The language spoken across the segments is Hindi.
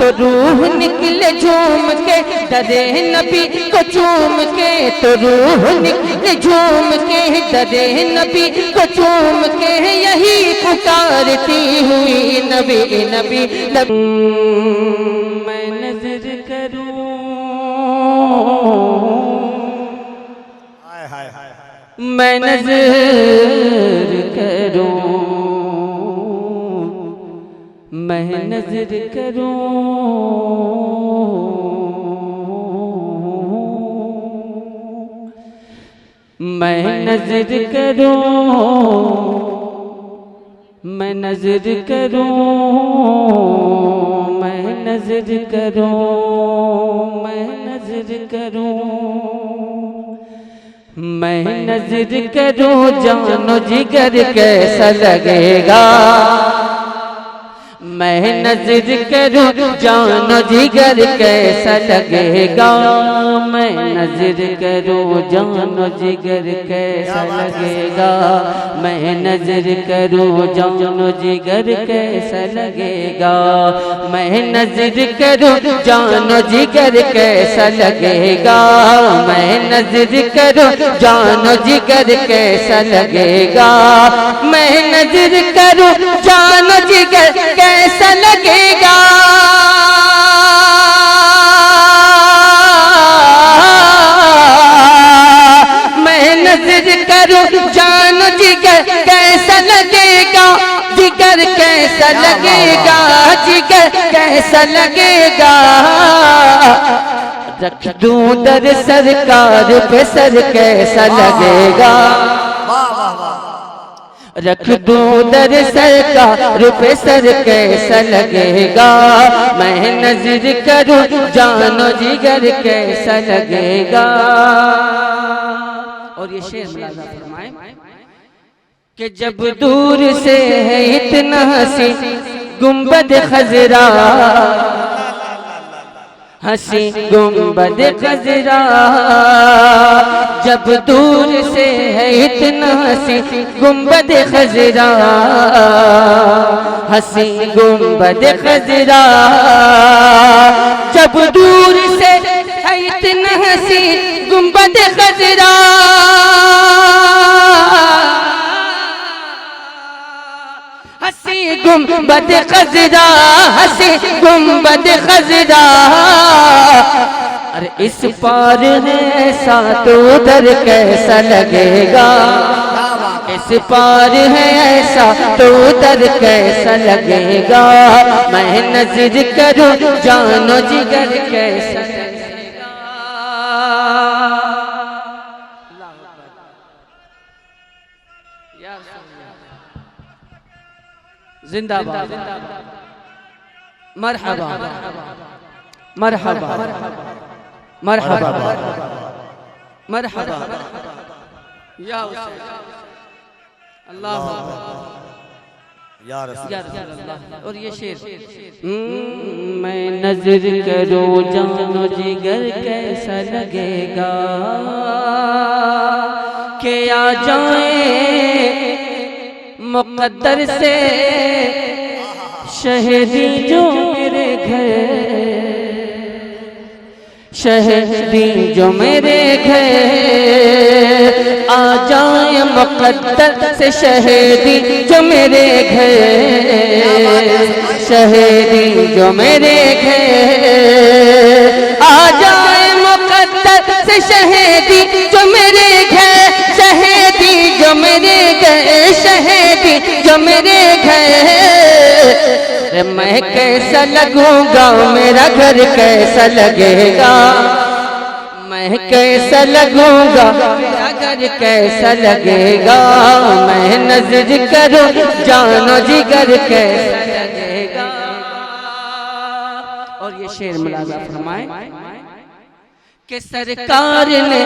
तो रूह निकले झूम के, डरे नबी को चूम के, तो रूह निकले झूम के, डरे नबी को चूम के, यही पुकारती हुई नबी नबी नबी। मैं नजर करूं, मैं नजर करूं, मैं नजर करूं, मैं नजर करूं, मैं नजर करूं, मैं नजर करूं, मैं नजर करूं, मैं नजर करूं, जानो जिगर कैसा लगेगा। मैं नजर करूं, जानो जिगर कैसा लगेगा। मैं नजर करूं, जानो जिगर कैसा लगेगा। मैं नजर करूं, जानो जिगर कैसा लगेगा। मैं नजर करूं, जानो जिगर कैसा लगेगा। मैं नजर करूं, जानो जिगर कैसा लगेगा। मैं नजर करूं, जानो जिगर कैसा लगेगा। मैं नजर करूं, जानो जिगर कैसा लगेगा। जिगर कैसा लगेगा, जिगर कैसा लगेगा। रख दूं दर सरकार पे सर कैसा लगेगा। रख दूं दर सरकार पे सर कैसा लगेगा। मैं नजर करूं, जानो जिगर कैसा लगेगा। और ये शेर मुलाजा फरमाए कि जब दूर से है इतना हंसी गुंबद खजरा, हंसी गुंबद खजरा। जब दूर से है इतना हंसी गुंबद खजरा, हंसी गुंबद खजरा। जब दूर से है इतना हंसी गुंबद खजरा, हंसी गुंबद खजरा, हंसी गुंबद खजरा। अरे इस पार है ऐसा तो उधर कैसा लगेगा। इस पार है ऐसा तो उधर कैसा लगेगा। मैं नजर करूं, जानो जिगर कैसा लगेगा। जिंदाबाद, मरहबा मरहबा मरहबा मरहबा या अल्लाह या रसूल। और ये शेर, मैं नजर करूं, जानो जिगर कैसा लगेगा। के आ जाए मुक़द्दर से शहीदी जो मेरे घर, शहीदी जो मेरे घर। आ जाए मुक़द्दर से शहीदी जो मेरे घर, शहीदी जो मेरे घर। आ जाए मुक़द्दर से शहीदी जो मेरे घर, शहीदी जो मेरे घर, शहीदी जो मेरे घर। मैं कैसा लगूंगा, मेरा घर कैसा लगेगा। मैं कैसा लगूंगा, मेरा घर कैसा लगेगा। मैं नजर करूं, जानो जिगर कैसा लगेगा। और ये शेर मुलाजा फरमाए कि सरकार ने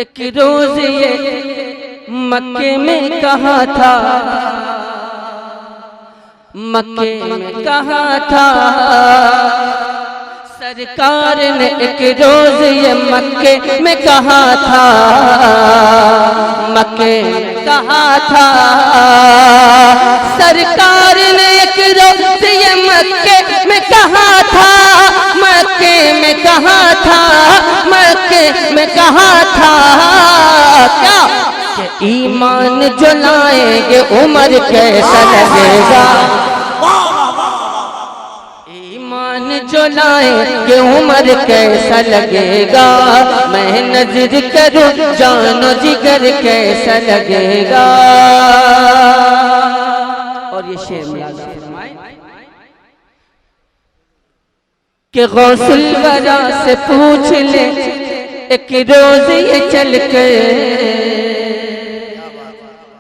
एक रोज ये मक्के में कहा था, मक्के में कहा था। सरकार ने एक रोज ये मक्के में कहा था, मक्के में कहा था, सरकार ने एक रोज ये मक्के में कहा था, मक्के में कहा था, मक्के में कहा था क्या कि ईमान जो लाएंगे उम्र कैसा लगेगा, ईमान जो लाएंगे उम्र कैसा लगेगा, मैं नजर करूं जानो जिगर कैसा लगेगा। और ये शेर मुलाज़ा फरमाए कि गौसुल वरा से पूछ ले एक रोज ये चल के,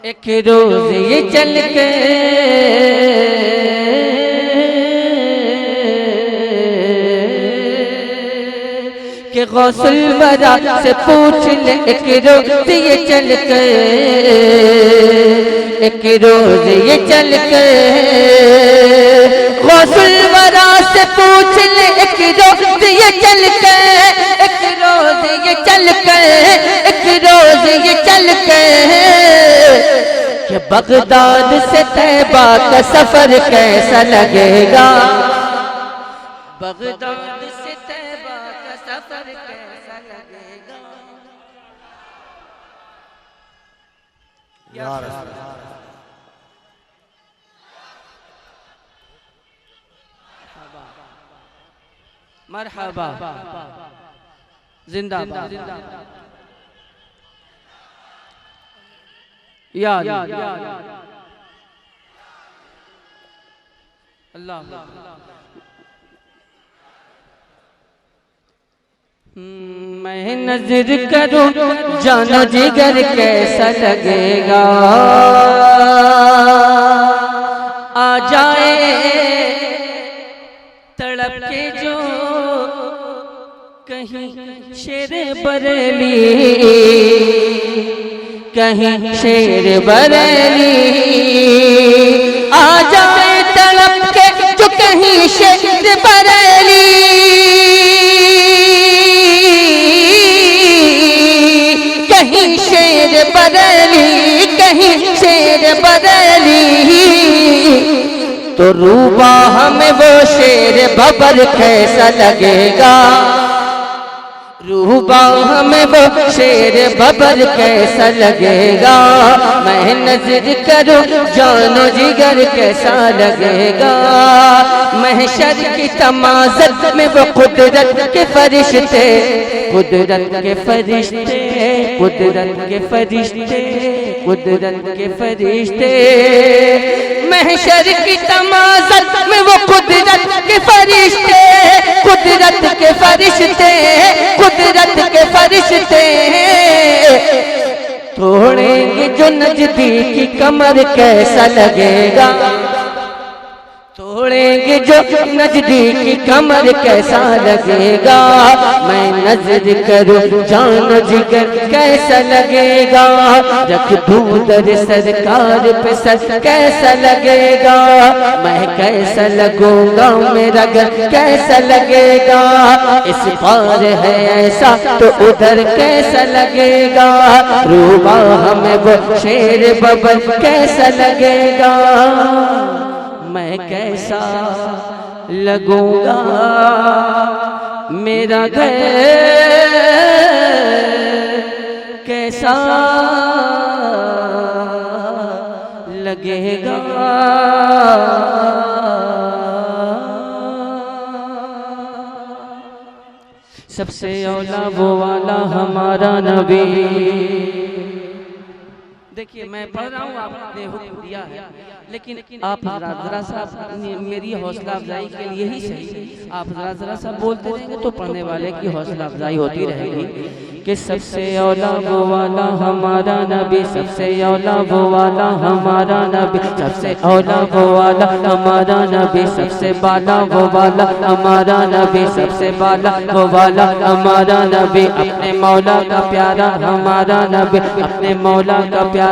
एक रोज ये चल के कि गौसुल वरा से पूछ ले एक रोज ये चल के, एक रोज ये चल के गौसुल वरा से पूछ ले एक रोज ये चल के, एक रोज ये चल के, एक रोज ये चल के कि बगदाद से तैबा का सफर कैसा लगेगा, बगदाद से तैबा का सफर कैसा लगेगा। मरहबा जिंदाबाद या अल्लाह। मैं नजर करूं जानो जिगर कैसा लगेगा, आ जाए तड़प के जो कहीं शेर बरेली, कहीं शेर बरेली, आ जाए तड़प के जो कहीं शेर बरेली, कहीं शेर बरेली, कहीं शेर बरेली, तो रूबा हमें वो शेर बबर कैसा लगेगा, रूबा हमें वो शेर बबर कैसा लगेगा, मैं नजर करूं जानो जिगर कैसा लगेगा। महशर की तमाज़त में वो कुदरत के फरिश्ते, कुदरत के फरिश्ते, कुदरत के फरिश्ते, कुदरत के फरिश्ते, महशर की तमाज़त में वो कुदरत के फरिश्ते, कुदरत के फरिश्ते, कुदरत के फरिश्ते तोड़ेंगे जो नजदीकी कमर कैसा लगेगा, तोड़ेंगे जो नजदीकी कमर कैसा लगेगा, मैं नजर करूं जानो जिगर कैसा लगेगा, रख दूं दर सरकार पे सर कैसा लगेगा, मैं कैसा लगूंगा मेरा घर कैसा लगेगा, इस पार है ऐसा तो उधर कैसा लगेगा, रूबा हमें वो शेर बबर कैसा लगेगा, मैं कैसा लगूंगा मेरा घर कैसा लगेगा। सबसे औला वो वाला हमारा नबी। देखिए मैं पढ़ रहा हूँ, आपने हुक्म दिया है, लेकिन आप जरा सा मेरी हौसला अफजाई के लिए ही सही, आप जरा सा बोलते रहेंगे तो पढ़ने वाले की हौसला अफजाई होती रहेगी कि सबसे औला वो वाला हमारा नबी, सबसे औला वो वाला हमारा नबी, सबसे औला वो वाला हमारा नबी, सबसे बाला वो वाला हमारा नबी, सबसे बाला वो वाला हमारा नबी, अपने मौला का प्यारा हमारा नबी, अपने मौला का प्यारा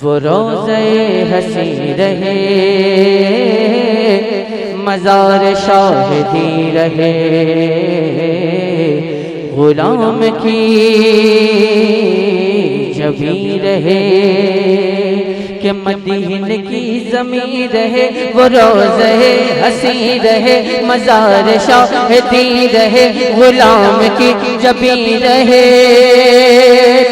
वो रोज़े हंसी रहे, मज़ार शाहिदी रहे, गुलाम की जबी रहे कि मदीन की ज़मीन रहे। वो रोज़े हंसी रहे, मज़ार शाहिदी रहे, गुलाम की जबी रहे।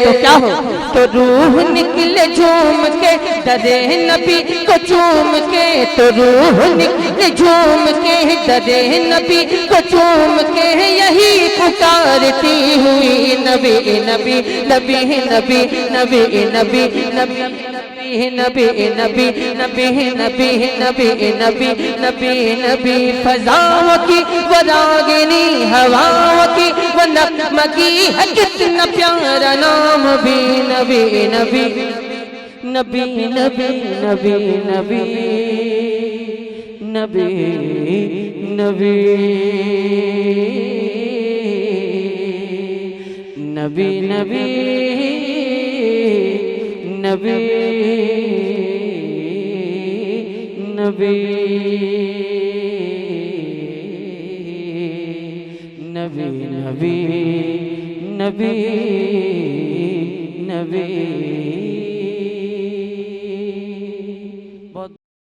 तो क्या हो, तो रूह निकले झूम के दरे नबी को चूम के, तो रूह निकले झूम के दरे नबी को चूम के, यही पुकारती हुई नबी नबी नबी नबी नबी नबी नबी नबी नबी नबी नबी नबी नबी नबी नबी फज़ाओं की वो रागिनी, हवाओं की वो नग़्मा की है कितना प्यारा नाम भी नबी नबी नबी नबी नबी नबी नबी नबी नबी नबी नबी नबी नबी नबी नबी